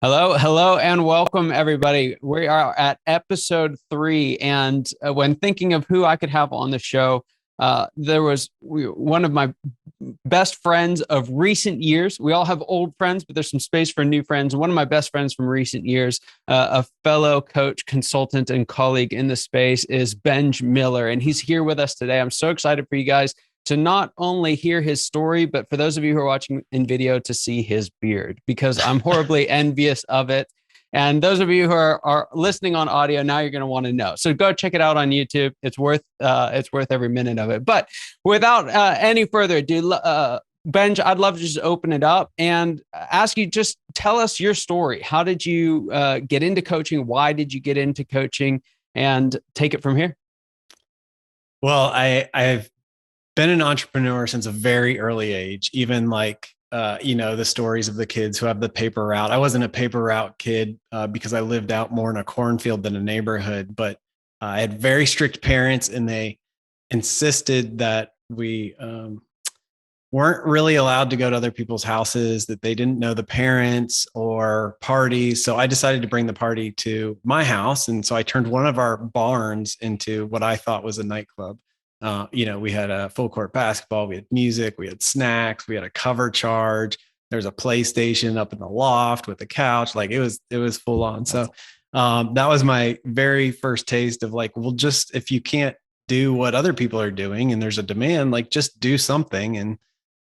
Hello, and welcome everybody. We are at episode 3, and when thinking of who I could have on the show, there was one of my best friends of recent years. We all have old friends, but there's some space for new friends. One of my best friends from recent years, a fellow coach, consultant, and colleague in the space is Benj Miller, and he's here with us today. I'm so excited for you guys to not only hear his story, but for those of you who are watching in video, to see his beard, because I'm horribly envious of it. And those of you who are listening on audio, now you're going to want to know. So go check it out on YouTube. It's worth every minute of it. But without any further ado, Benj, I'd love to just open it up and ask you, just tell us your story. How did you get into coaching? Why did you get into coaching? And take it from here. Well, I've been an entrepreneur since a very early age, even the stories of the kids who have the paper route. I wasn't a paper route kid because I lived out more in a cornfield than a neighborhood, but I had very strict parents and they insisted that we weren't really allowed to go to other people's houses, that they didn't know the parents or parties. So I decided to bring the party to my house. And so I turned one of our barns into what I thought was a nightclub. We had a full court basketball, we had music, we had snacks, we had a cover charge. There's a PlayStation up in the loft with a couch. Like it was full on. So that was my very first taste of like, well, just if you can't do what other people are doing and there's a demand, like just do something. And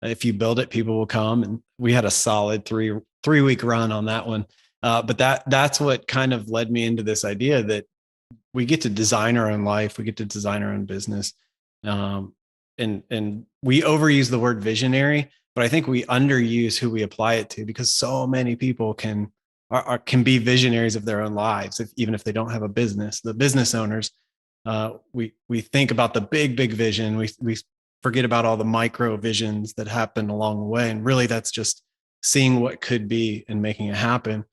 if you build it, people will come. And we had a solid three week run on that one. But that's what kind of led me into this idea that we get to design our own life, we get to design our own business. And we overuse the word visionary, but I think we underuse who we apply it to, because so many people can be visionaries of their own lives, even if they don't have a business. The business owners, we think about the big vision. We forget about all the micro visions that happen along the way, and really that's just seeing what could be and making it happen.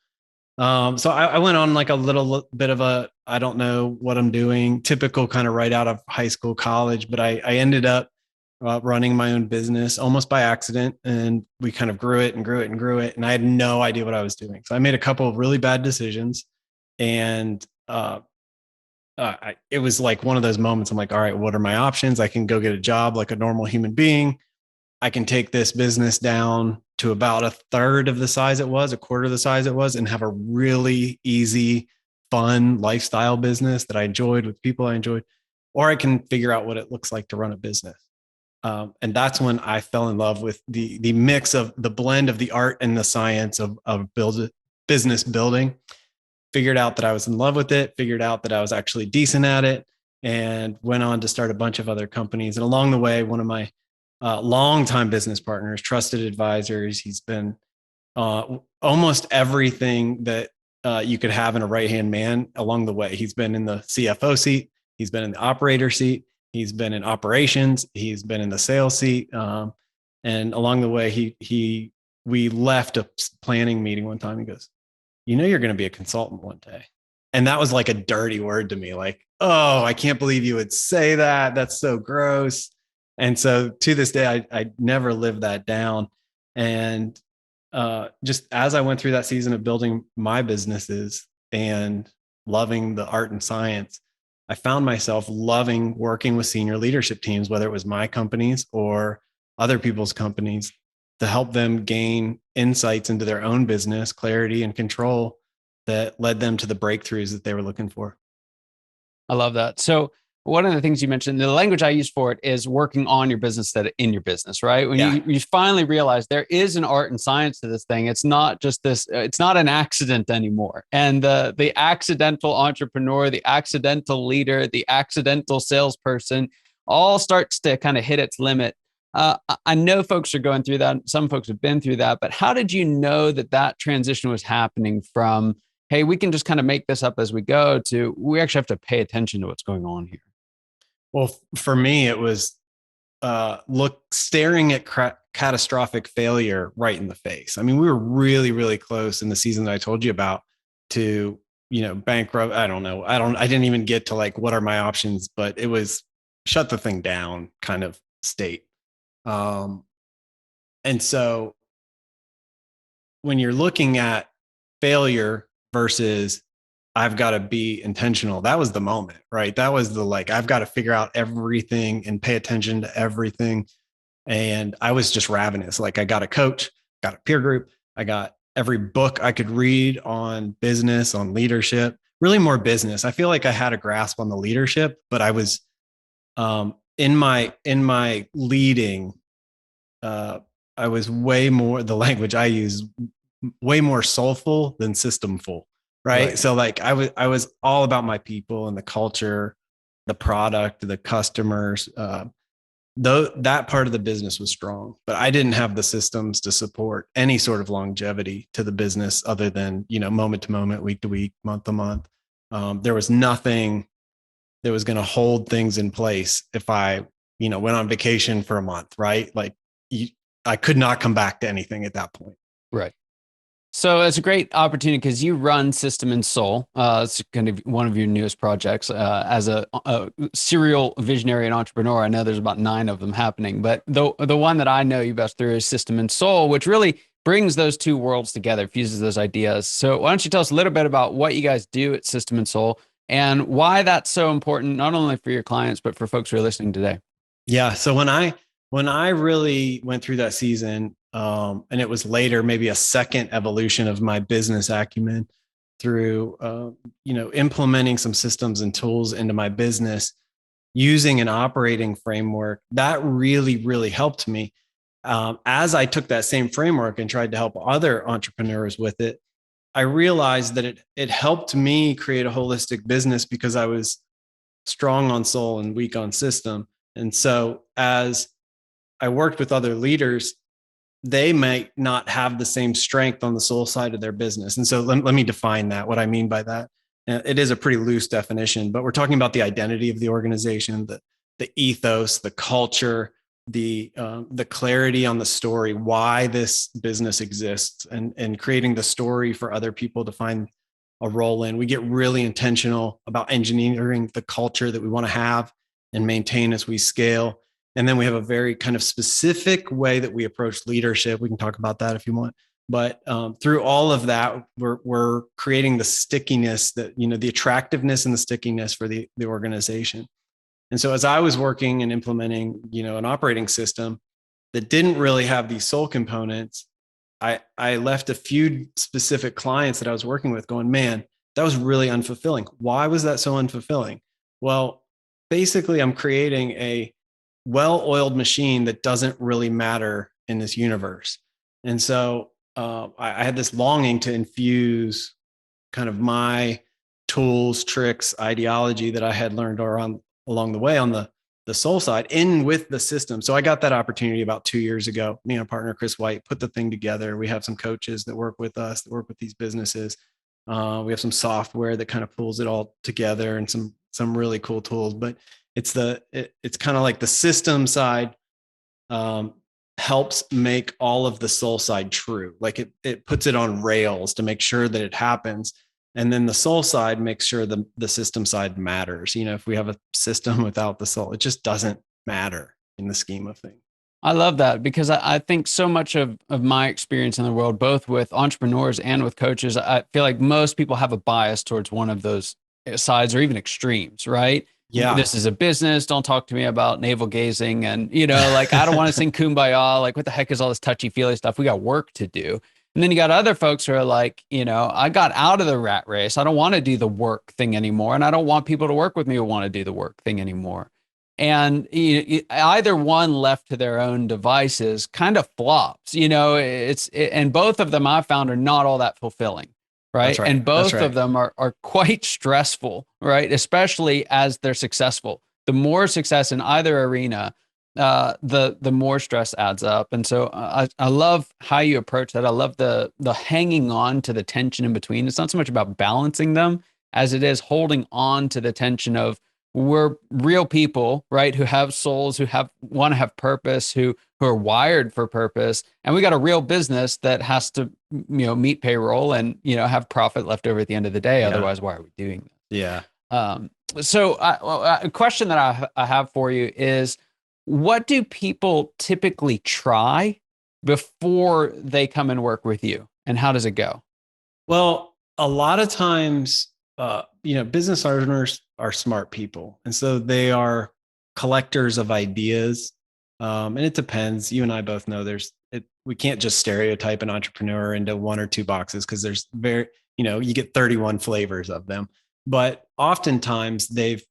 So I went on like a little bit of a, I don't know what I'm doing, typical kind of right out of high school, college, but I ended up running my own business almost by accident. And we kind of grew it and grew it and grew it. And I had no idea what I was doing. So I made a couple of really bad decisions. And it was like one of those moments. I'm like, all right, what are my options? I can go get a job like a normal human being. I can take this business down to about a third of the size it was, a quarter of the size it was, and have a really easy, fun lifestyle business that I enjoyed with people I enjoyed. Or I can figure out what it looks like to run a business. And that's when I fell in love with the mix of the blend of the art and the science of business building. Figured out that I was in love with it, figured out that I was actually decent at it, and went on to start a bunch of other companies. And along the way, one of my longtime business partners, trusted advisors. He's been almost everything that you could have in a right-hand man along the way. He's been in the CFO seat. He's been in the operator seat. He's been in operations. He's been in the sales seat. And along the way, we left a planning meeting one time. He goes, you're going to be a consultant one day. And that was like a dirty word to me. Like, oh, I can't believe you would say that. That's so gross. And so to this day, I never lived that down. And just as I went through that season of building my businesses and loving the art and science, I found myself loving working with senior leadership teams, whether it was my companies or other people's companies, to help them gain insights into their own business, clarity and control that led them to the breakthroughs that they were looking for. I love that. So one of the things you mentioned, the language I use for it is working on your business instead of in your business, right? When Yeah. you finally realize there is an art and science to this thing. It's not just this, it's not an accident anymore. And the accidental entrepreneur, the accidental leader, the accidental salesperson all starts to kind of hit its limit. I know folks are going through that. Some folks have been through that, but how did you know that transition was happening from, hey, we can just kind of make this up as we go, to we actually have to pay attention to what's going on here? Well, for me, it was staring at catastrophic failure right in the face. I mean, we were really, really close in the season that I told you about to, bankrupt. I don't know. I didn't even get to like, what are my options, but it was shut the thing down kind of state. And so when you're looking at failure versus I've got to be intentional. That was the moment, right? That was the like, I've got to figure out everything and pay attention to everything. And I was just ravenous. Like I got a coach, got a peer group, I got every book I could read on business, on leadership, really more business. I feel like I had a grasp on the leadership, but I was in my leading, uh, I was way more, the language I use, way more soulful than systemful. Right. Right. So like I was all about my people and the culture, the product, the customers. Though that part of the business was strong, but I didn't have the systems to support any sort of longevity to the business other than, moment to moment, week to week, month to month. There was nothing that was going to hold things in place if I, went on vacation for a month, right? Like you, I could not come back to anything at that point. Right. So it's a great opportunity because you run System and Soul. It's kind of one of your newest projects as a serial visionary and entrepreneur. I know there's about 9 of them happening, but the one that I know you best through is System and Soul, which really brings those two worlds together, fuses those ideas. So why don't you tell us a little bit about what you guys do at System and Soul and why that's so important, not only for your clients, but for folks who are listening today? Yeah. So when I really went through that season, and it was later, maybe a second evolution of my business acumen through, implementing some systems and tools into my business, using an operating framework that really, really helped me. As I took that same framework and tried to help other entrepreneurs with it, I realized that it helped me create a holistic business because I was strong on soul and weak on system. And so as I worked with other leaders, they might not have the same strength on the soul side of their business. And so let me define that, what I mean by that. It is a pretty loose definition, but we're talking about the identity of the organization, the ethos, the culture, the clarity on the story, why this business exists, and creating the story for other people to find a role in. We get really intentional about engineering the culture that we want to have and maintain as we scale. And then we have a very kind of specific way that we approach leadership. We can talk about that if you want. But through all of that, we're creating the stickiness that, the attractiveness and the stickiness for the organization. And so as I was working and implementing, an operating system that didn't really have these soul components, I left a few specific clients that I was working with going, man, that was really unfulfilling. Why was that so unfulfilling? Well, basically I'm creating a well-oiled machine that doesn't really matter in this universe. And so I had this longing to infuse kind of my tools, tricks, ideology that I had learned along the way on the soul side in with the system. So I got that opportunity about 2 years ago. Me and a partner, Chris White, put the thing together. We have some coaches that work with us, that work with these businesses. We have some software that kind of pulls it all together and some really cool tools. But it's kind of like the system side helps make all of the soul side true. Like it puts it on rails to make sure that it happens. And then the soul side makes sure the system side matters. If we have a system without the soul, it just doesn't matter in the scheme of things. I love that because I think so much of my experience in the world, both with entrepreneurs and with coaches, I feel like most people have a bias towards one of those sides or even extremes, right? Yeah. This is a business. Don't talk to me about navel gazing. And, like, I don't want to sing Kumbaya. Like, what the heck is all this touchy feely stuff? We got work to do. And then you got other folks who are like, I got out of the rat race. I don't want to do the work thing anymore. And I don't want people to work with me who want to do the work thing anymore. And either one left to their own devices kind of flops, and both of them I found are not all that fulfilling. That's Right. right. And That's both right. of them are quite stressful, right? Especially as they're successful. The more success in either arena, the more stress adds up. And so I love how you approach that. I love the hanging on to the tension in between. It's not so much about balancing them as it is holding on to the tension of we're real people, right? Who have souls, who want to have purpose, who are wired for purpose. And we got a real business that has to, meet payroll and, have profit left over at the end of the day. Yeah. Otherwise, why are we doing this? Yeah. So a question that I have for you is, what do people typically try before they come and work with you? And how does it go? Well, a lot of times, business owners are smart people. And so they are collectors of ideas. And it depends. You and I both know we can't just stereotype an entrepreneur into one or two boxes because there's you get 31 flavors of them. But oftentimes they've,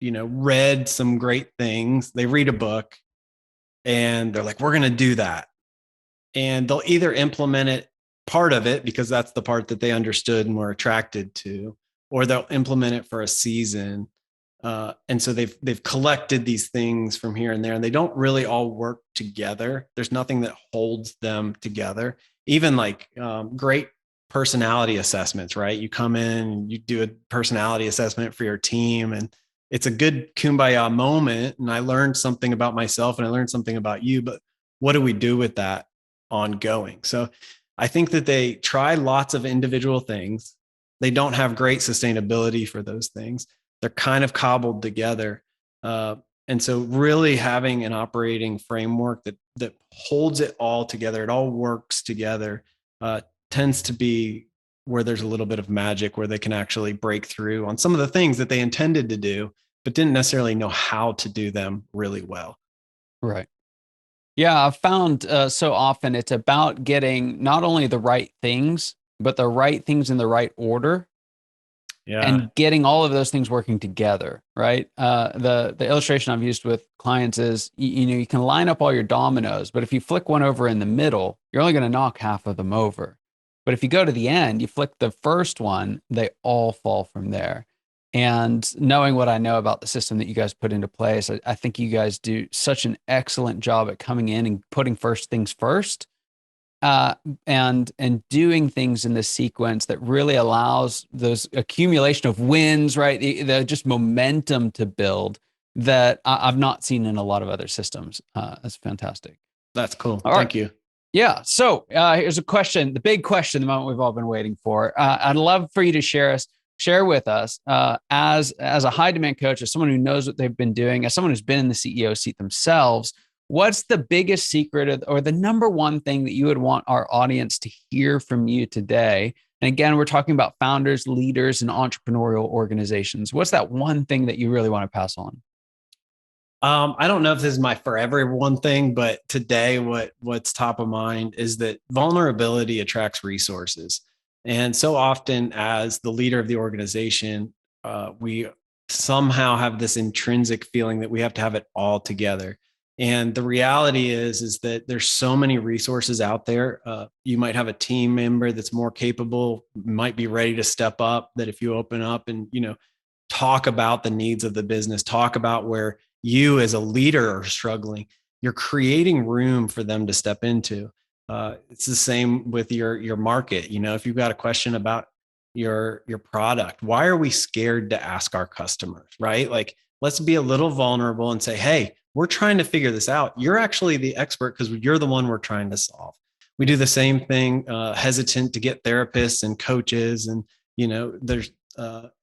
read some great things. They read a book and they're like, we're going to do that. And they'll either implement it, part of it, because that's the part that they understood and were attracted to, or they'll implement it for a season. And so they've collected these things from here and there, and they don't really all work together. There's nothing that holds them together. Even like great personality assessments, right? You come in, you do a personality assessment for your team, and it's a good kumbaya moment. And I learned something about myself, and I learned something about you. But what do we do with that ongoing? So I think that they try lots of individual things. They don't have great sustainability for those things. They're kind of cobbled together. And so really having an operating framework that holds it all together, it all works together, tends to be where there's a little bit of magic, where they can actually break through on some of the things that they intended to do, but didn't necessarily know how to do them really well. Right. Yeah, I've found so often it's about getting not only the right things, but the right things in the right order, Yeah. and getting all of those things working together, right? The illustration I've used with clients is, you can line up all your dominoes, but if you flick one over in the middle, you're only going to knock half of them over. But if you go to the end, you flick the first one, they all fall from there. And knowing what I know about the system that you guys put into place, I think you guys do such an excellent job at coming in and putting first things first, uh, and doing things in this sequence that really allows those accumulation of wins, right? The just momentum to build that I've not seen in a lot of other systems. That's fantastic. That's cool. All right. Thank you. Yeah. So here's a question, the big question, the moment we've all been waiting for. I'd love for you to share with us as a high demand coach, as someone who knows what they've been doing, as someone who's been in the CEO seat themselves. What's the biggest secret or the number one thing that you would want our audience to hear from you today? And again, we're talking about founders, leaders, and entrepreneurial organizations. What's that one thing that you really want to pass on? I don't know if this is my forever one thing, but today what's top of mind is that vulnerability attracts resources. And so often as the leader of the organization, we somehow have this intrinsic feeling that we have to have it all together. And the reality is that there's so many resources out there. You might have a team member that's more capable, might be ready to step up, that if you open up and, talk about the needs of the business, talk about where you as a leader are struggling, you're creating room for them to step into. It's the same with your market. If you've got a question about your product, why are we scared to ask our customers, right? Like, let's be a little vulnerable and say, hey, we're trying to figure this out. You're actually the expert because you're the one we're trying to solve. We do the same thing, hesitant to get therapists and coaches. And,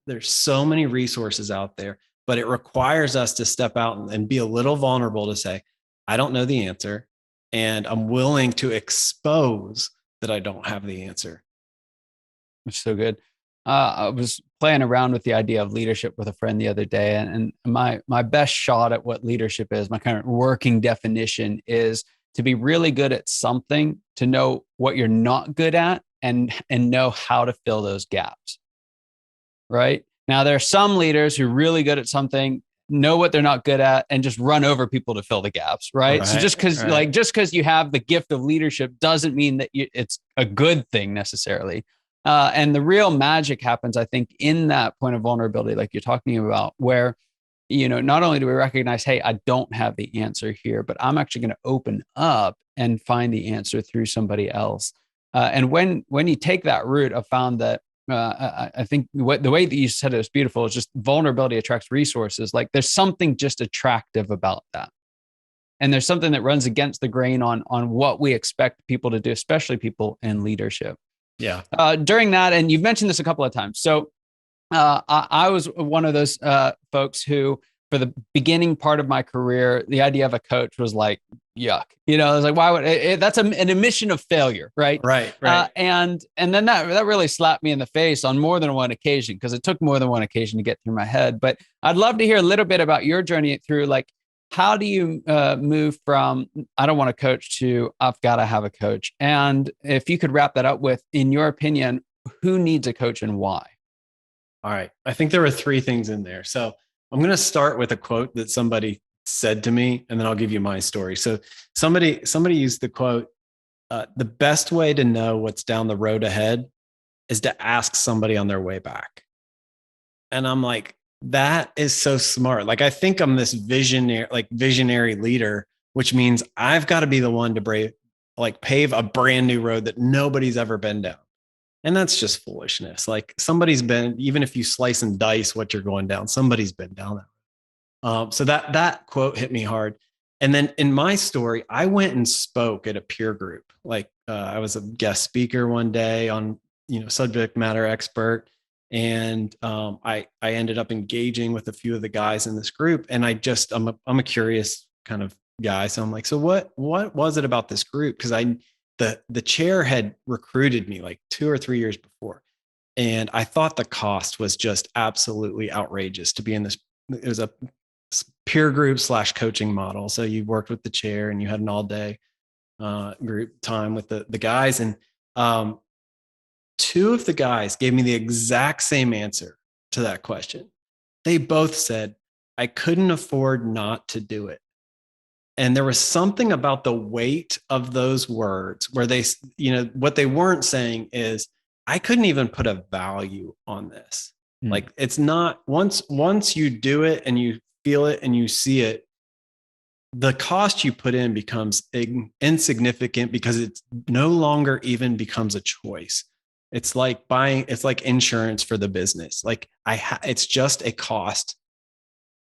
there's so many resources out there, but it requires us to step out and be a little vulnerable to say, I don't know the answer. And I'm willing to expose that I don't have the answer. It's so good. I was playing around with the idea of leadership with a friend the other day, and my best shot at what leadership is, my kind of working definition, is to be really good at something, to know what you're not good at, and know how to fill those gaps. Right now, there are some leaders who are really good at something, know what they're not good at, and just run over people to fill the gaps. Right. So just because you have the gift of leadership doesn't mean that it's a good thing necessarily. And the real magic happens, I think, in that point of vulnerability, like you're talking about, where, not only do we recognize, hey, I don't have the answer here, but I'm actually going to open up and find the answer through somebody else. And when you take that route, I've found that I think the way that you said it was beautiful, is just vulnerability attracts resources. Like, there's something just attractive about that. And there's something that runs against the grain on what we expect people to do, especially people in leadership. Yeah. During that, and you've mentioned this a couple of times. So I was one of those folks who for the beginning part of my career, the idea of a coach was like, yuck. I was like, why would that's an admission of failure, right? Right. And then that really slapped me in the face on more than one occasion, because it took more than one occasion to get through my head. But I'd love to hear a little bit about your journey through, like, how do you move from I don't want to coach to I've got to have a coach? And if you could wrap that up with, in your opinion, who needs a coach and why? All right. I think there were three things in there. So I'm going to start with a quote that somebody said to me, and then I'll give you my story. So somebody used the quote, the best way to know what's down the road ahead is to ask somebody on their way back. And I'm like, that is so smart. Like, I think I'm this visionary leader, which means I've got to be the one to pave a brand new road that nobody's ever been down. And that's just foolishness. Like, somebody's been, even if you slice and dice what you're going down, somebody's been down that. So that quote hit me hard. And then in my story, I went and spoke at a peer group. Like, I was a guest speaker one day on, subject matter expert. And I ended up engaging with a few of the guys in this group. And I'm a curious kind of guy. So I'm like, so what was it about this group? Because the chair had recruited me like 2 or 3 years before. And I thought the cost was just absolutely outrageous to be in this. It was a peer group / coaching model. So you worked with the chair and you had an all day group time with the guys. And two of the guys gave me the exact same answer to that question. They both said, I couldn't afford not to do it. And there was something about the weight of those words where they, what they weren't saying is, I couldn't even put a value on this. Like, it's not, once you do it and you feel it and you see it, the cost you put in becomes insignificant, because it's no longer even becomes a choice. It's like it's like insurance for the business. Like, it's just a cost.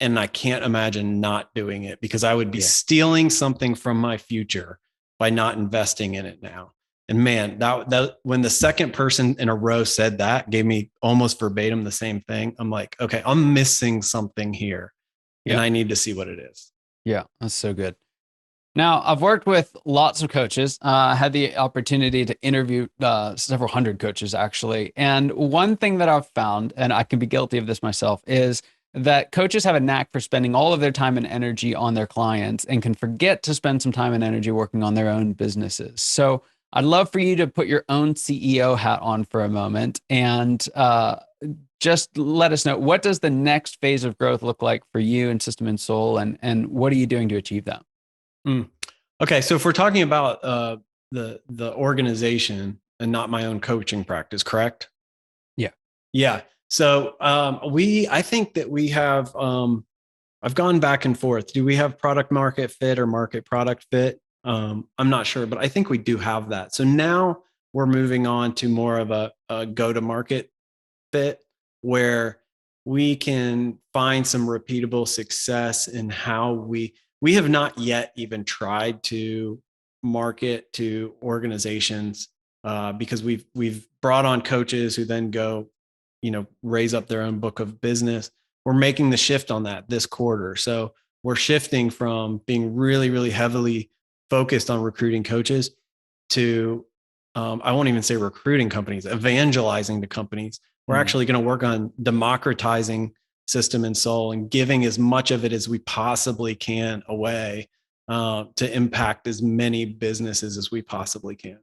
And I can't imagine not doing it, because I would be stealing something from my future by not investing in it now. And man, that when the second person in a row said that, gave me almost verbatim the same thing. I'm like, okay, I'm missing something here, and I need to see what it is. Yeah, that's so good. Now, I've worked with lots of coaches. I had the opportunity to interview several hundred coaches, actually. And one thing that I've found, and I can be guilty of this myself, is that coaches have a knack for spending all of their time and energy on their clients and can forget to spend some time and energy working on their own businesses. So I'd love for you to put your own CEO hat on for a moment and just let us know, what does the next phase of growth look like for you and System and Soul, and what are you doing to achieve that? Okay, so if we're talking about the organization and not my own coaching practice, correct? Yeah. So I think that we have. I've gone back and forth. Do we have product market fit or market product fit? I'm not sure, but I think we do have that. So now we're moving on to more of a go-to-market fit, where we can find some repeatable success in how we have not yet even tried to market to organizations, because we've brought on coaches who then go, raise up their own book of business. We're making the shift on that this quarter. So we're shifting from being really, really heavily focused on recruiting coaches to, I won't even say recruiting companies, evangelizing to companies. We're actually going to work on democratizing System and Soul and giving as much of it as we possibly can away, to impact as many businesses as we possibly can.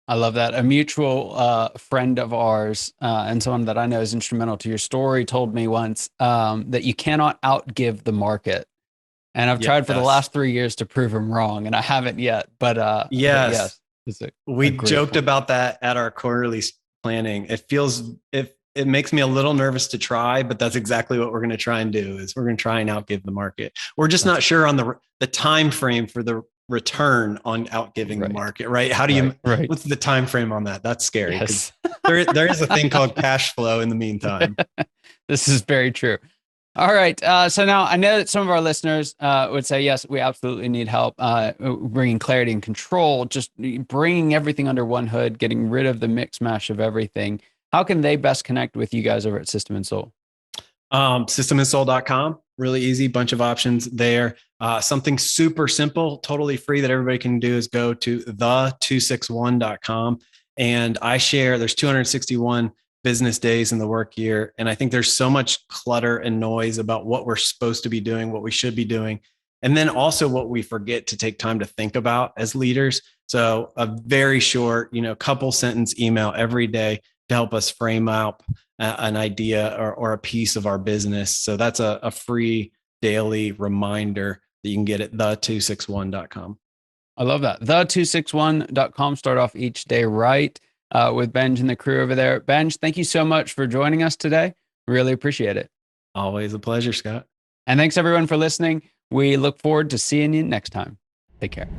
I love that. A mutual friend of ours, and someone that I know is instrumental to your story, told me once that you cannot outgive the market. And I've tried for the last 3 years to prove him wrong, and I haven't yet. But yes, we joked about that at our quarterly planning. It makes me a little nervous to try, but that's exactly what we're going to try and do. Is we're going to try and outgive the market. We're just not sure on the time frame for the return on outgiving the market, right? How do you, what's the time frame on that? That's scary, because there is a thing called cash flow in the meantime. This is very true. All right. So now I know that some of our listeners would say, yes, we absolutely need help bringing clarity and control, just bringing everything under one hood, getting rid of the mix mash of everything. How can they best connect with you guys over at System and Soul? Systeminstall.com, really easy, bunch of options there. Something super simple, totally free that everybody can do is go to the261.com. And I share, there's 261 business days in the work year. And I think there's so much clutter and noise about what we're supposed to be doing, what we should be doing. And then also what we forget to take time to think about as leaders. So a very short, couple sentence email every day to help us frame out an idea or a piece of our business. So that's a free daily reminder that you can get at the261.com. I love that. The261.com. Start off each day right with Benj and the crew over there. Benj, thank you so much for joining us today. Really appreciate it. Always a pleasure, Scott. And thanks everyone for listening. We look forward to seeing you next time. Take care.